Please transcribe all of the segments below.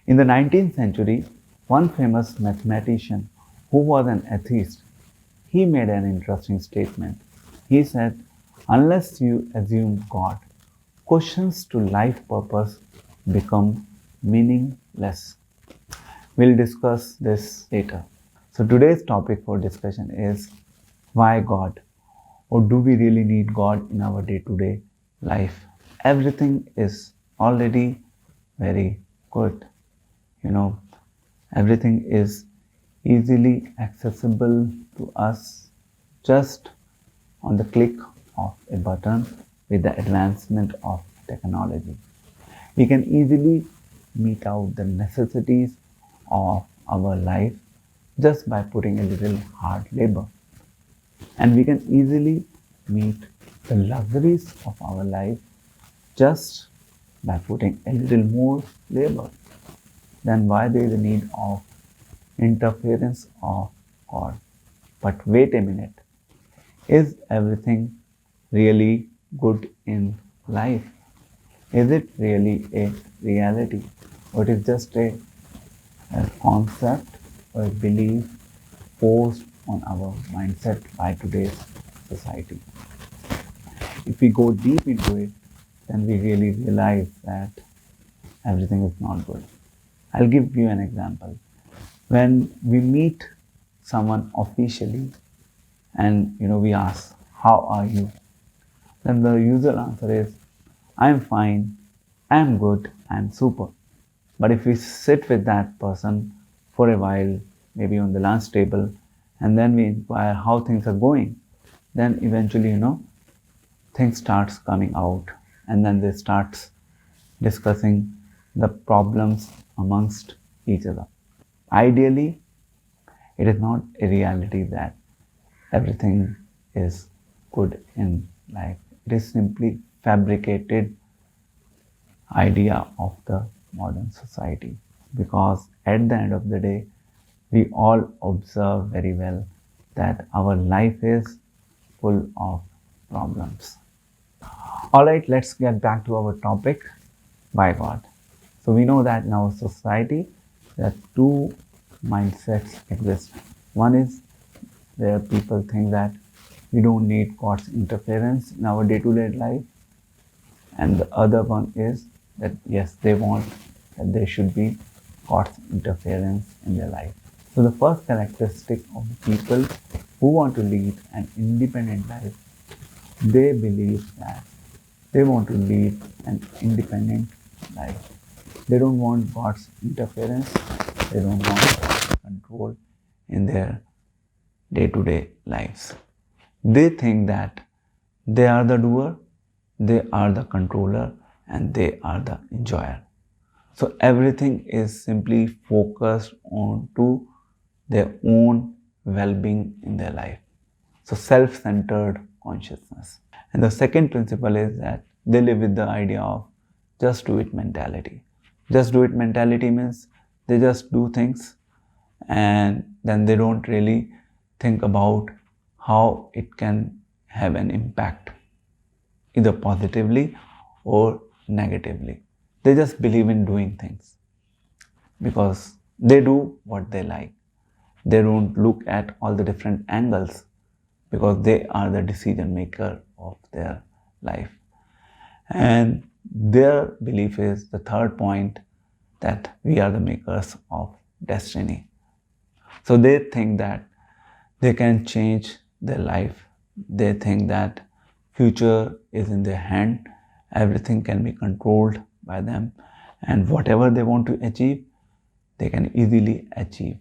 In the 19th century, one famous mathematician who was an atheist, he made an interesting statement. He said, unless you assume God, questions to life purpose become meaningless. We'll discuss this later. So today's topic for discussion is why God? Or do we really need God in our day-to-day life? Everything is already very good. Everything is easily accessible to us just on the click of a button with the advancement of technology. We can easily meet out the necessities of our life just by putting a little hard labor. And we can easily meet the luxuries of our life just by putting a little more labor. Then why there is a need of interference of God? But wait a minute, is everything really good in life? Is it really a reality? Or it is just a concept or a belief forced on our mindset by today's society? If we go deep into it, then we really realize that everything is not good. I'll give you an example. When we meet someone officially and we ask, how are you? Then the usual answer is, I'm fine, I'm good, I'm super. But if we sit with that person for a while, maybe on the lunch table, and then we inquire how things are going, then eventually, things starts coming out, and then they starts discussing the problems amongst each other. Ideally, it is not a reality that everything is good in life. It is simply fabricated idea of the modern society, because at the end of the day, we all observe very well that our life is full of problems. All right, let's get back to our topic, why God. So we know that in our society, there are two mindsets exist. One is where people think that we don't need God's interference in our day-to-day life. And the other one is that yes, they want that there should be God's interference in their life. So the first characteristic of the people who want to lead an independent life, they believe that they want to lead an independent life. They don't want God's interference. They don't want God's control in their day-to-day lives. They think that they are the doer, they are the controller, and they are the enjoyer. So everything is simply focused on to their own well-being in their life. So self-centered consciousness. And the second principle is that they live with the idea of just do it mentality. Just do it mentality means they just do things and then they don't really think about how it can have an impact, either positively or negatively. They just believe in doing things because they do what they like. They don't look at all the different angles because they are the decision maker of their life. And their belief is the third point, that we are the makers of destiny. So they think that they can change their life. They think that future is in their hand. Everything can be controlled by them. And whatever they want to achieve, they can easily achieve.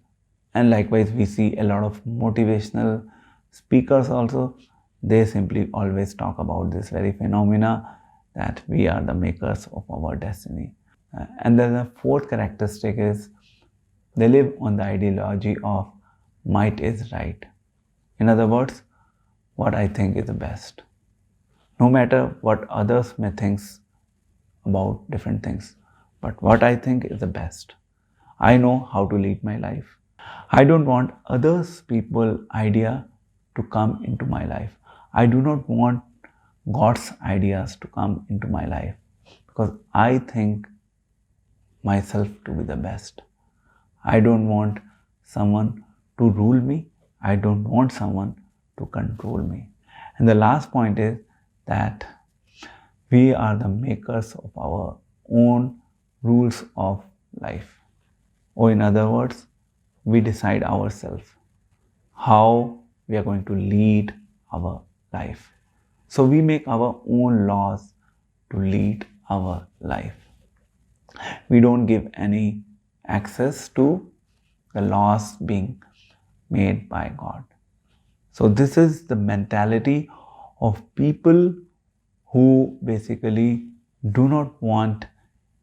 And likewise, we see a lot of motivational speakers also. They simply always talk about this very phenomena that we are the makers of our destiny. And then the fourth characteristic is they live on the ideology of might is right. In other words, what I think is the best. No matter what others may think about different things, but what I think is the best. I know how to lead my life. I don't want others people's idea to come into my life. I do not want God's ideas to come into my life because I think myself to be the best. I don't want someone to rule me. I don't want someone to control me. And the last point is that we are the makers of our own rules of life. Or in other words, we decide ourselves how we are going to lead our life. So we make our own laws to lead our life. We don't give any access to the laws being made by God. So this is the mentality of people who basically do not want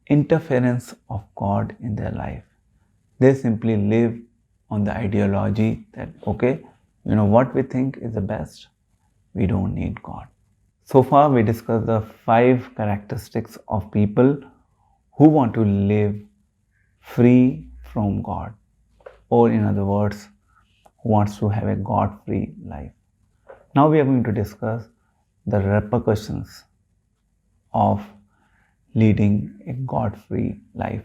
interference of God in their life. They simply live on the ideology that, okay, what we think is the best, we don't need God. So far we discussed the 5 characteristics of people who want to live free from God, or in other words, who wants to have a God-free life. Now we are going to discuss the repercussions of leading a God-free life.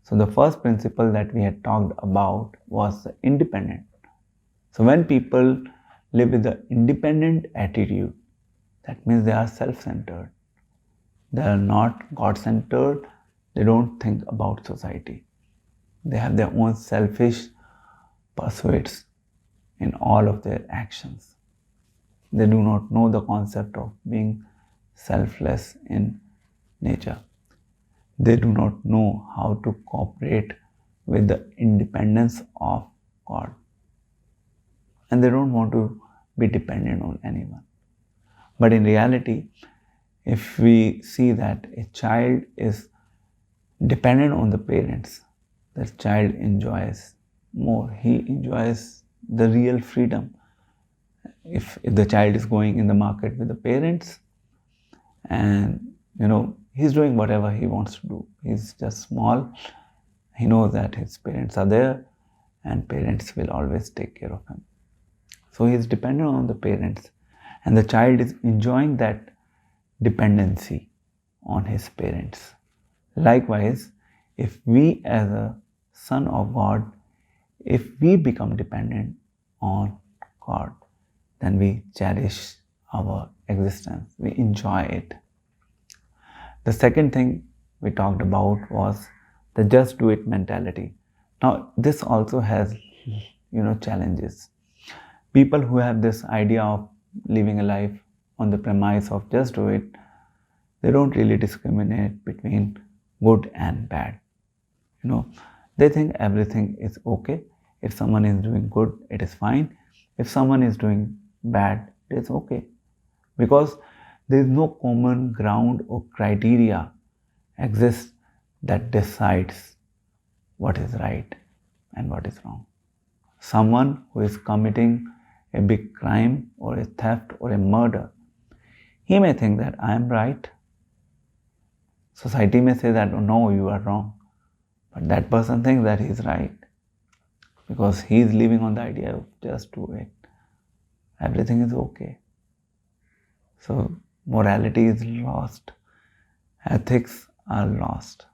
So the first principle that we had talked about was the independent. So when people live with the independent attitude, that means they are self-centered. They are not God-centered. They don't think about society. They have their own selfish pursuits in all of their actions. They do not know the concept of being selfless in nature. They do not know how to cooperate with the independence of God. And they don't want to be dependent on anyone. But in reality, if we see that a child is dependent on the parents, the child enjoys more. He enjoys the real freedom. If the child is going in the market with the parents and he's doing whatever he wants to do. He's just small. He knows that his parents are there and parents will always take care of him. So he's dependent on the parents and the child is enjoying that dependency on his parents. Likewise, if we as a son of God, if we become dependent on God, then we cherish our existence. We enjoy it. The second thing we talked about was the just do it mentality. Now, this also has, challenges. People who have this idea of living a life on the premise of just do it, they don't really discriminate between good and bad. They think everything is okay. If someone is doing good, it is fine. If someone is doing bad, it is okay. Because there is no common ground or criteria exists that decides what is right and what is wrong. Someone who is committing a big crime or a theft or a murder, he may think that I am right. Society may say that, oh, no, you are wrong. But that person thinks that he is right because he is living on the idea of just do it. Everything is okay. So morality is lost. Ethics are lost.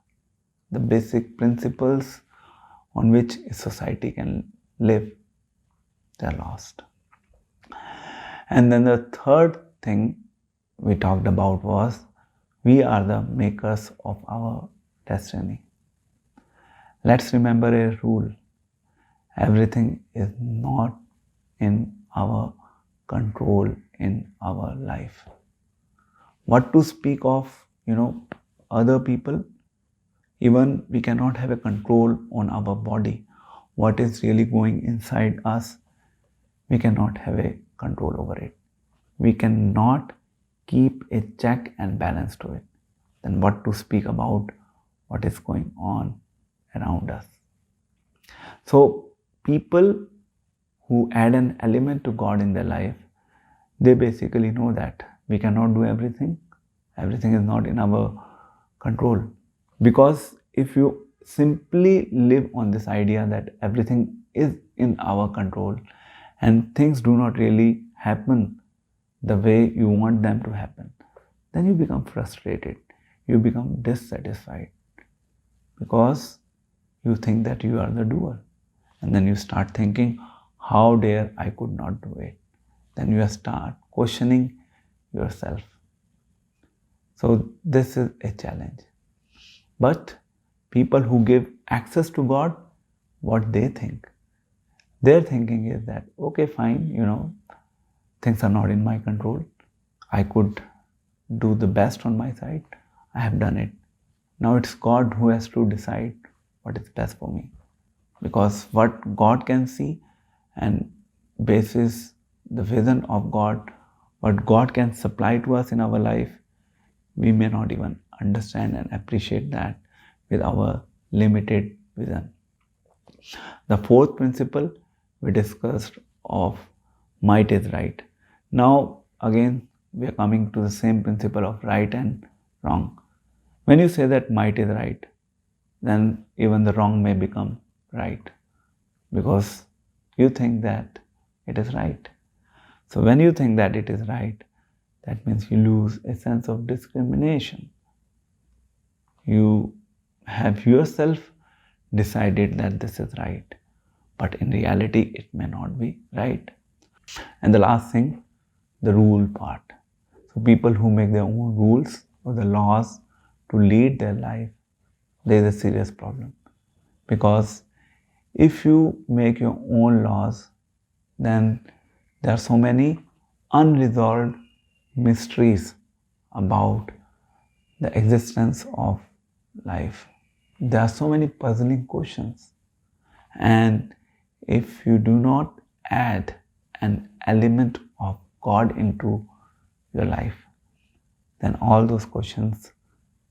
The basic principles on which a society can live, they are lost. And then the third thing we talked about was we are the makers of our destiny. Let's remember a rule. Everything is not in our control in our life. What to speak of, other people? Even we cannot have a control on our body. What is really going inside us, we cannot have a control over it. We cannot keep a check and balance to it. Then what to speak about what is going on around us? So people who add an element to God in their life, they basically know that we cannot do everything. Everything is not in our control. Because if you simply live on this idea that everything is in our control and things do not really happen the way you want them to happen, then you become frustrated. You become dissatisfied. because you think that you are the doer. And then you start thinking, how dare I could not do it? Then you start questioning yourself. So this is a challenge. But people who give access to God, what they think? Their thinking is that, okay, fine, things are not in my control. I could do the best on my side. I have done it. Now it's God who has to decide what is best for me. Because what God can see and basis the vision of God, what God can supply to us in our life, we may not even understand and appreciate that with our limited vision. The fourth principle we discussed of might is right. Now again we are coming to the same principle of right and wrong. When you say that might is right, then even the wrong may become right because you think that it is right. So when you think that it is right, that means you lose a sense of discrimination. You have yourself decided that this is right, but in reality it may not be right. And the last thing, the rule part. So people who make their own rules or the laws to lead their life, there is a serious problem. Because if you make your own laws, then there are so many unresolved mysteries about the existence of life. There are so many puzzling questions. And if you do not add an element of God into your life, then all those questions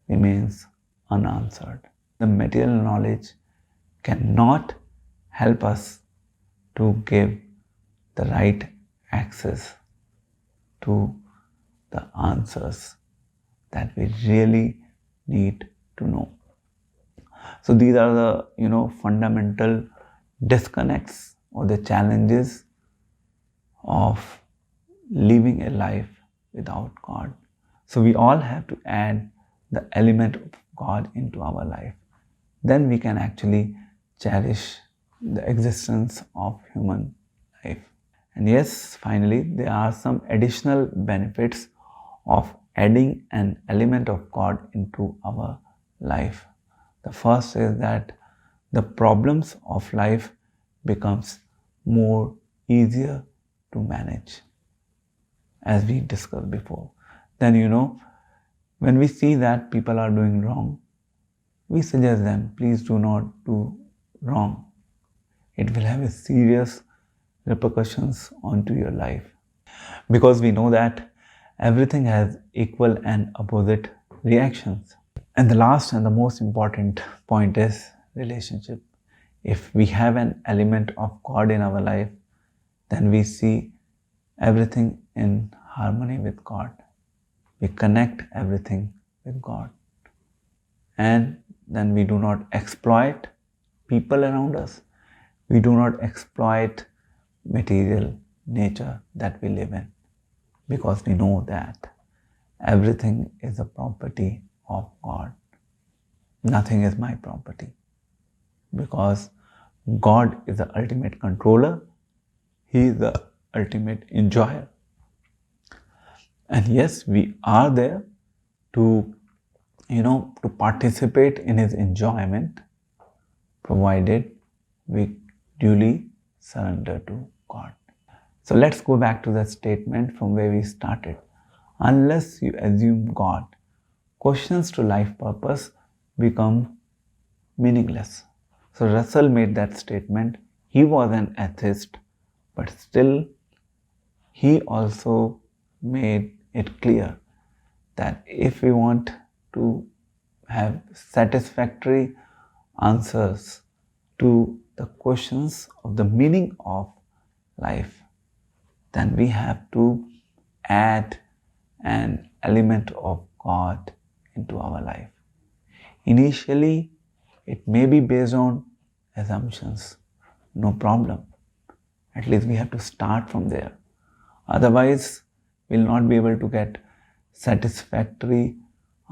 remains unanswered. The material knowledge cannot help us to give the right access to the answers that we really need to know. So these are the fundamental disconnects or the challenges of living a life without God. So we all have to add the element of God into our life. Then we can actually cherish the existence of human life. And yes, finally, there are some additional benefits of adding an element of God into our life. The first is that the problems of life becomes more easier to manage, as we discussed before. Then when we see that people are doing wrong, we suggest them, please do not do wrong. It will have a serious repercussions onto your life. Because we know that everything has equal and opposite reactions. And the last and the most important point is relationship. If we have an element of God in our life, then we see everything in harmony with God. We connect everything with God. And then we do not exploit people around us. We do not exploit material nature that we live in, because we know that everything is a property of God. Nothing is my property, because God is the ultimate controller. He is the ultimate enjoyer. And yes, we are there to participate in His enjoyment, provided we duly surrender to God. So let's go back to the statement from where we started. Unless you assume God, questions to life purpose become meaningless. So Russell made that statement. He was an atheist, but still he also made it clear that if we want to have satisfactory answers to the questions of the meaning of life, then we have to add an element of God into our life. Initially, it may be based on assumptions. No problem. At least we have to start from there. Otherwise, we'll not be able to get satisfactory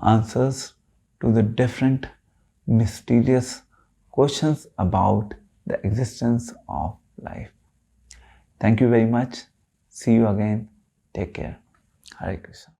answers to the different mysterious questions about the existence of life. Thank you very much. See you again. Take care. Hare Krishna.